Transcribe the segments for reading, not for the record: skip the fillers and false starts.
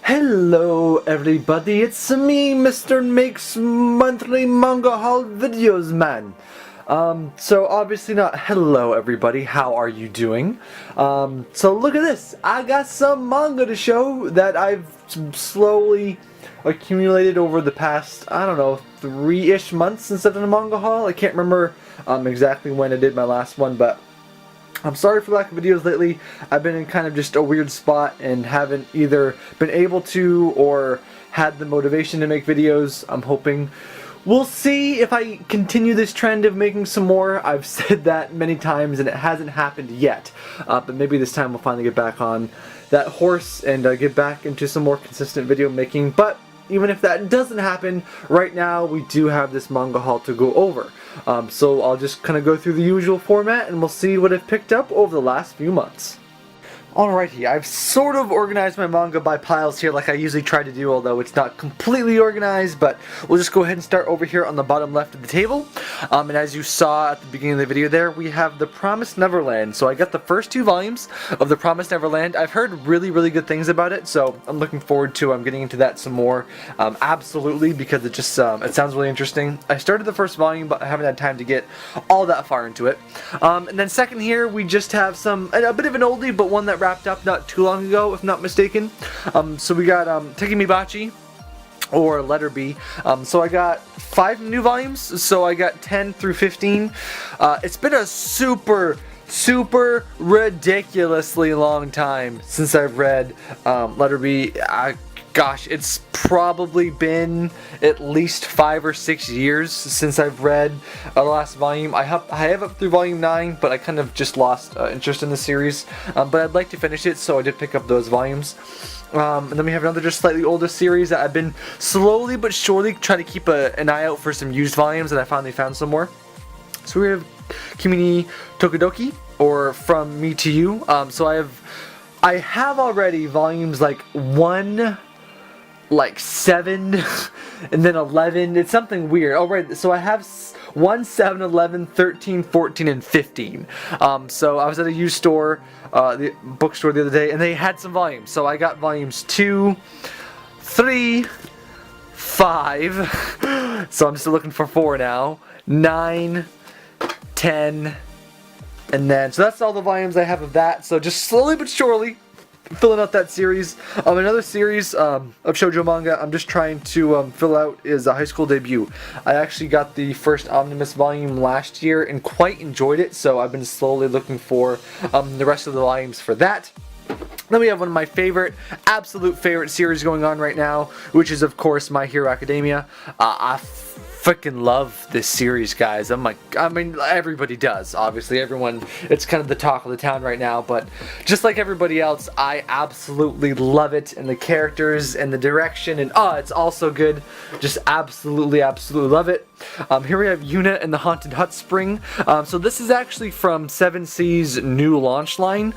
Hello everybody, it's me, Mr. Makes Monthly Manga Haul Videos Man. So obviously not hello everybody, how are you doing? So look at this, I got some manga to show that I've slowly accumulated over the past, I don't know, 3-ish months since I've done a manga haul. I can't remember exactly when I did my last one, but I'm sorry for lack of videos lately. I've been in kind of just a weird spot and haven't either been able to or had the motivation to make videos. I'm hoping we'll see if I continue this trend of making some more. I've said that many times and it hasn't happened yet. But maybe this time we'll finally get back on that horse and get back into some more consistent video making. But even if that doesn't happen, right now we do have this manga haul to go over. So I'll just kind of go through the usual format and we'll see what I've picked up over the last few months. Alrighty, I've sort of organized my manga by piles here like I usually try to do, although it's not completely organized, but we'll just go ahead and start over here on the bottom left of the table. And as you saw at the beginning of the video there, we have the Promised Neverland. So I got the first 2 volumes of the Promised Neverland. I've heard really good things about it, so I'm looking forward to getting into that some more. Absolutely, because it just it sounds really interesting. I started the first volume, but I haven't had time to get all that far into it. And then second here, we just have a bit of an oldie, but one that wrapped up not too long ago, if not mistaken. So we got Tekimibachi, or letter B. So I got 5 new volumes, so I got 10 through 15. It's been a super ridiculously long time since I've read letter B. Gosh, it's probably been at least 5 or 6 years since I've read the last volume. I have up through volume 9, but I kind of just lost interest in the series. But I'd like to finish it, so I did pick up those volumes. And then we have another just slightly older series that I've been slowly but surely trying to keep an eye out for some used volumes, and I finally found some more. So we have Kimi ni Tokidoki, or From Me to You. So I have already volumes like 1, like 7, and then 11. It's something weird. Oh right, so I have 1, 7, 11, 13, 14, and 15. So I was at a used store, the bookstore the other day, and they had some volumes. So I got volumes 2, 3, 5. So I'm still looking for 4 now. 9, 10, and then so that's all the volumes I have of that. So just slowly but surely filling out that series. Another series of shoujo manga I'm just trying to fill out is a high school debut. I actually got the first omnibus volume last year and quite enjoyed it, so I've been slowly looking for the rest of the volumes for that. Then we have one of my absolute favorite series going on right now, which is of course My Hero Academia. I freaking love this series, guys. I mean, everybody does, obviously. It's kind of the talk of the town right now, but just like everybody else, I absolutely love it, and the characters, and the direction, and it's all so good. Just absolutely love it. Here we have Yuna and the Haunted Hut Spring. So this is actually from 7C's new launch line,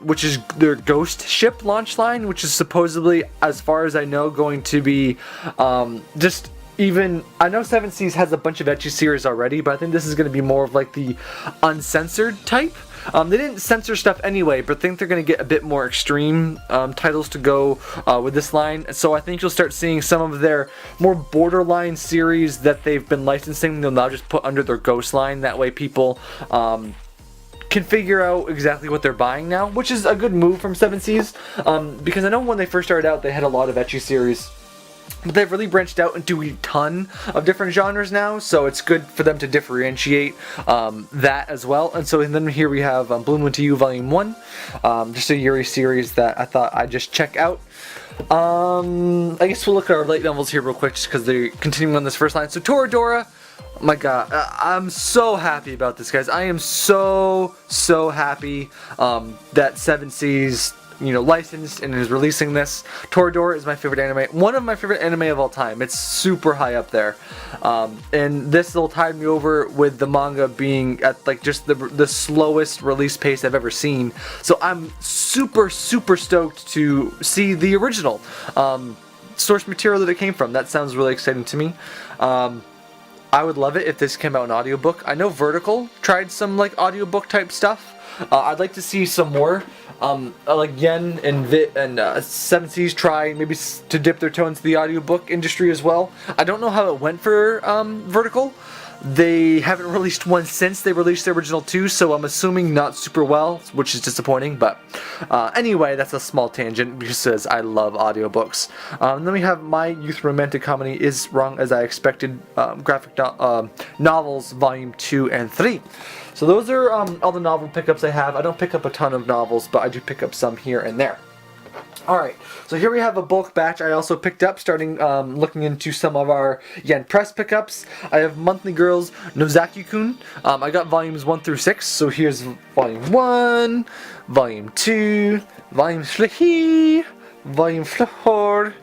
which is their Ghost Ship launch line, which is supposedly, as far as I know, going to be I know 7C's has a bunch of ecchi series already, but I think this is going to be more of like the uncensored type. They didn't censor stuff anyway, but I think they're going to get a bit more extreme titles to go with this line. So I think you'll start seeing some of their more borderline series that they've been licensing, they'll now just put under their Ghost line. That way people can figure out exactly what they're buying now, which is a good move from 7C's, because I know when they first started out they had a lot of ecchi series, but they've really branched out into a ton of different genres now, so it's good for them to differentiate that as well. And so then here we have Bloom Into You Volume 1, just a Yuri series that I thought I'd just check out. I guess we'll look at our light novels here real quick just because they're continuing on this first line. So Toradora, oh my god, I'm so happy about this, guys. I am so happy that 7C's licensed and is releasing this. Toradora is my favorite anime, one of my favorite anime of all time. It's super high up there, and this will tide me over with the manga being at like just the slowest release pace I've ever seen. So I'm super stoked to see the original source material that it came from. That sounds really exciting to me. I would love it if this came out in audiobook. I know Vertical tried some like audiobook type stuff, I'd like to see some more. Like Yen and Vit and Seven Seas try maybe to dip their toe into the audiobook industry as well. I don't know how it went for Vertical. They haven't released one since they released the original 2, so I'm assuming not super well, which is disappointing. But anyway, that's a small tangent because I love audiobooks. Then we have My Youth Romantic Comedy Is Wrong As I Expected, graphic novels, volume 2 and 3. So those are all the novel pickups I have. I don't pick up a ton of novels, but I do pick up some here and there. Alright, so here we have a bulk batch I also picked up, starting looking into some of our Yen Press pickups. I have Monthly Girls Nozaki-kun. I got volumes 1 through 6, so here's volume 1, volume 2, volume 3, volume 4,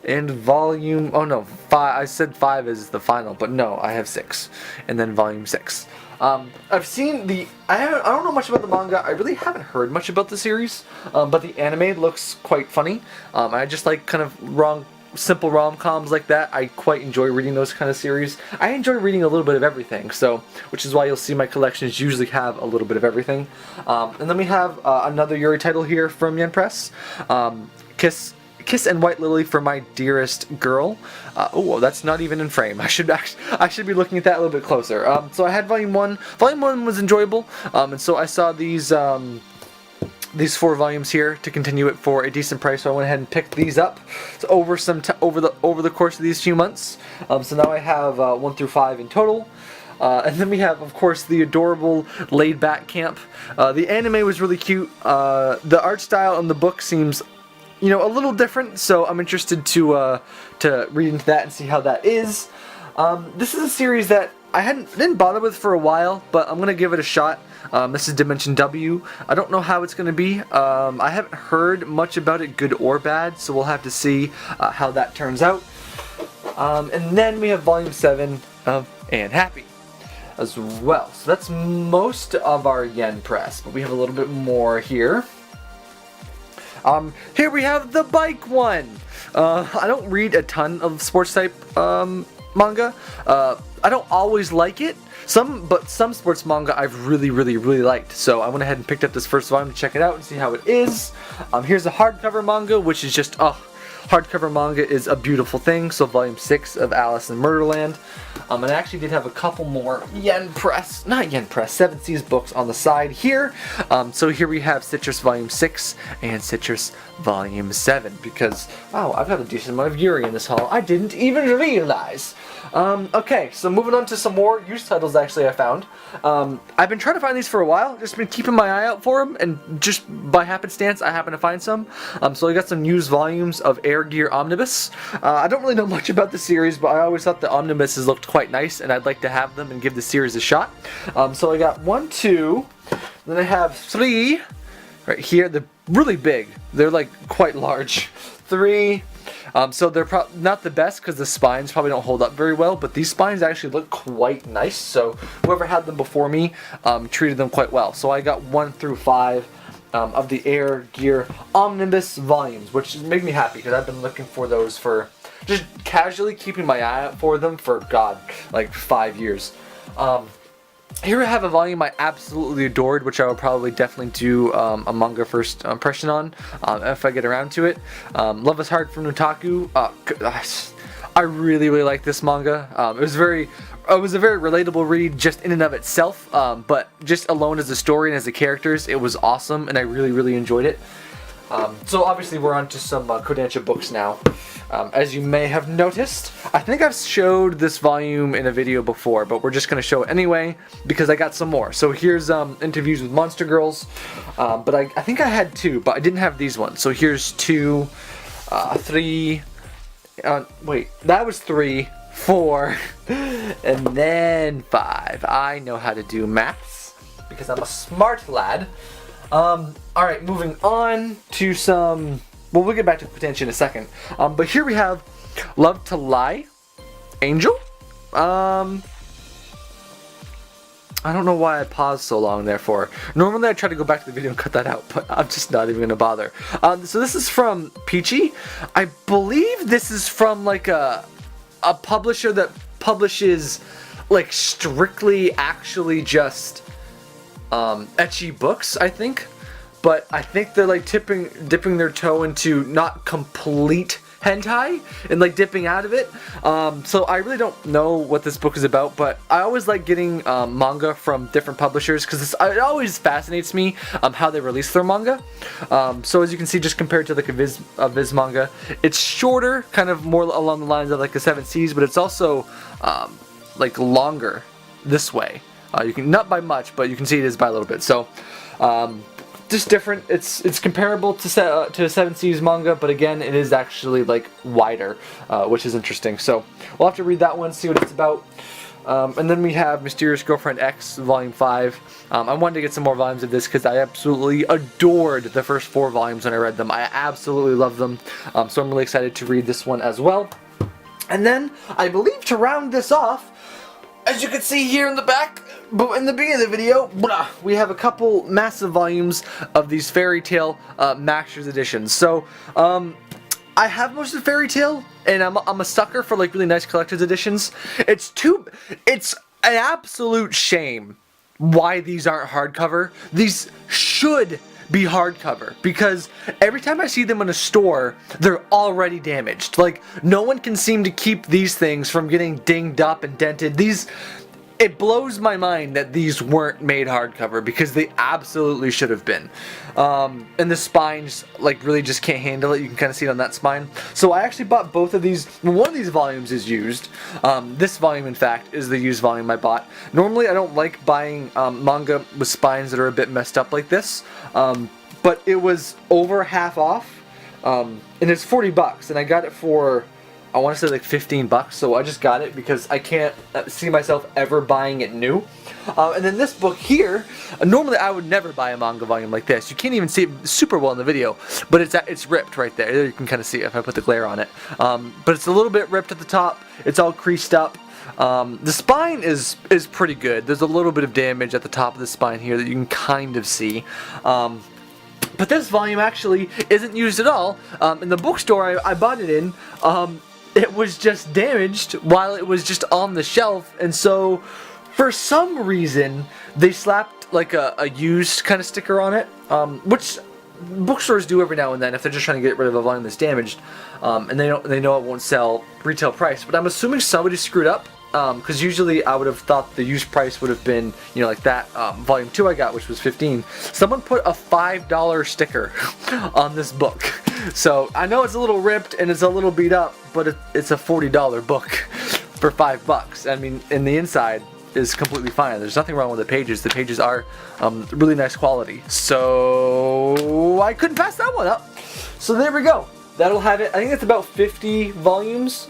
and volume, oh no, 5, I said 5 is the final, but no, I have 6, and then volume 6. I've seen I don't know much about the manga. I really haven't heard much about the series, but the anime looks quite funny. I just like kind of simple rom-coms like that. I quite enjoy reading those kind of series. I enjoy reading a little bit of everything, so which is why you'll see my collections usually have a little bit of everything. And then we have another Yuri title here from Yen Press, Kiss and White Lily for My Dearest Girl. Oh, that's not even in frame. I should be looking at that a little bit closer. So I had volume 1. Volume 1 was enjoyable, and so I saw these 4 volumes here to continue it for a decent price. So I went ahead and picked these up over the course of these few months. So now I have 1 through 5 in total. And then we have, of course, the adorable Laid Back Camp. The anime was really cute. The art style in the book seems, a little different, so I'm interested to read into that and see how that is. This is a series that I didn't bother with for a while, but I'm gonna give it a shot. This is Dimension W. I don't know how it's gonna be. I haven't heard much about it, good or bad, so we'll have to see how that turns out. And then we have Volume 7 of And Happy as well. So that's most of our Yen Press, but we have a little bit more here. Here we have the bike one. I don't read a ton of sports type manga. I don't always like it. Some sports manga I've really liked. So I went ahead and picked up this first volume to check it out and see how it is. Here's a hardcover manga, which is just hardcover manga is a beautiful thing. So volume 6 of Alice in Murderland. And I actually did have a couple more Seven Seas books on the side here. So here we have Citrus Volume 6 and Citrus Volume 7 because, wow, I've got a decent amount of Yuri in this haul. I didn't even realize. Okay, so moving on to some more used titles actually I found. I've been trying to find these for a while, just been keeping my eye out for them, and just by happenstance I happen to find some. So I got some used volumes of Gear Omnibus. I don't really know much about the series, but I always thought the omnibuses looked quite nice, and I'd like to have them and give the series a shot. So I got 1, 2, then I have 3 right here. They're really big. They're like quite large. 3. So they're not the best because the spines probably don't hold up very well, but these spines actually look quite nice. So whoever had them before me treated them quite well. So I got 1 through 5 of the Gear Omnibus volumes, which made me happy because I've been looking for those for just casually keeping my eye out for them for like 5 years. Here I have a volume I absolutely adored, which I will probably definitely do a manga first impression on if I get around to it. Love is Hard from Nutaku. I really like this manga. It was a very relatable read just in and of itself, but just alone as a story and as the characters, it was awesome, and I really enjoyed it. So obviously we're on to some Kodansha books now. As you may have noticed, I think I've showed this volume in a video before, but we're just going to show it anyway because I got some more. So here's interviews with Monster Girls, but I think I had 2, but I didn't have these ones. So here's 2, 3, wait, that was 3, 4, and then 5. I know how to do maths because I'm a smart lad. Alright, moving on to some... Well, we'll get back to Kodansha in a second. But here we have Love to Lie, Angel? I don't know why I paused so long there for. Normally I try to go back to the video and cut that out, but I'm just not even going to bother. So this is from Peachy. I believe this is from like a publisher that publishes like strictly actually just ecchi books, I think. But I think they're like dipping their toe into not complete hentai and like dipping out of it. So I really don't know what this book is about, but I always like getting manga from different publishers because it always fascinates me how they release their manga. So as you can see, just compared to like a Viz manga, it's shorter, kind of more along the lines of like a 7 Seas, but it's also like longer this way. You can, not by much, but you can see it is by a little bit. So just different. It's comparable to a 7 Seas manga, but again, it is actually like wider, which is interesting. So we'll have to read that one, see what it's about. And then we have Mysterious Girlfriend X Volume 5. I wanted to get some more volumes of this because I absolutely adored the first 4 volumes when I read them. I absolutely love them. So I'm really excited to read this one as well. And then I believe to round this off, as you can see here in the back, but in the beginning of the video, we have a couple massive volumes of these Fairytale Masters editions. So I have most of Fairytale, and I'm a sucker for like really nice collector's editions. It's an absolute shame why these aren't hardcover. These should be hardcover, because every time I see them in a store, they're already damaged. Like, no one can seem to keep these things from getting dinged up and dented. It blows my mind that these weren't made hardcover, because they absolutely should have been. And the spines like really just can't handle it. You can kind of see it on that spine. So I actually bought both of these. One of these volumes is used. This volume, in fact, is the used volume I bought. Normally I don't like buying manga with spines that are a bit messed up like this, but it was over half off, and it's $40, and I got it for, I want to say like $15, so I just got it because I can't see myself ever buying it new. And then this book here, normally I would never buy a manga volume like this. You can't even see it super well in the video, but it's ripped right there. There you can kind of see it if I put the glare on it. But it's a little bit ripped at the top. It's all creased up. The spine is pretty good. There's a little bit of damage at the top of the spine here that you can kind of see. But this volume actually isn't used at all. In the bookstore I bought it in, it was just damaged while it was just on the shelf, and so for some reason they slapped like a used kind of sticker on it, which bookstores do every now and then if they're just trying to get rid of a volume that's damaged, and they know it won't sell retail price. But I'm assuming somebody screwed up, because usually I would have thought the used price would have been, you know, like that volume 2 I got, which was $15. Someone put a $5 sticker on this book. So I know it's a little ripped and it's a little beat up, but it's a $40 book for $5. I mean, and the inside is completely fine. There's nothing wrong with the pages. The pages are really nice quality. So I couldn't pass that one up. So there we go. That'll have it. I think it's about 50 volumes.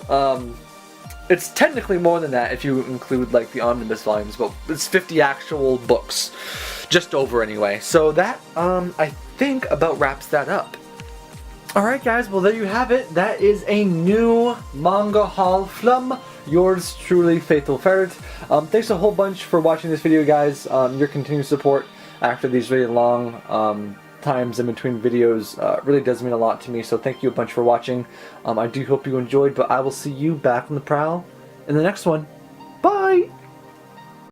It's technically more than that if you include like the omnibus volumes, but it's 50 actual books, just over anyway. So that I think about wraps that up. Alright guys, well there you have it. That is a new manga haul from yours truly, Faithful Ferret. Thanks a whole bunch for watching this video, guys. Your continued support after these really long times in between videos really does mean a lot to me, so thank you a bunch for watching. I do hope you enjoyed, but I will see you back on the prowl in the next one.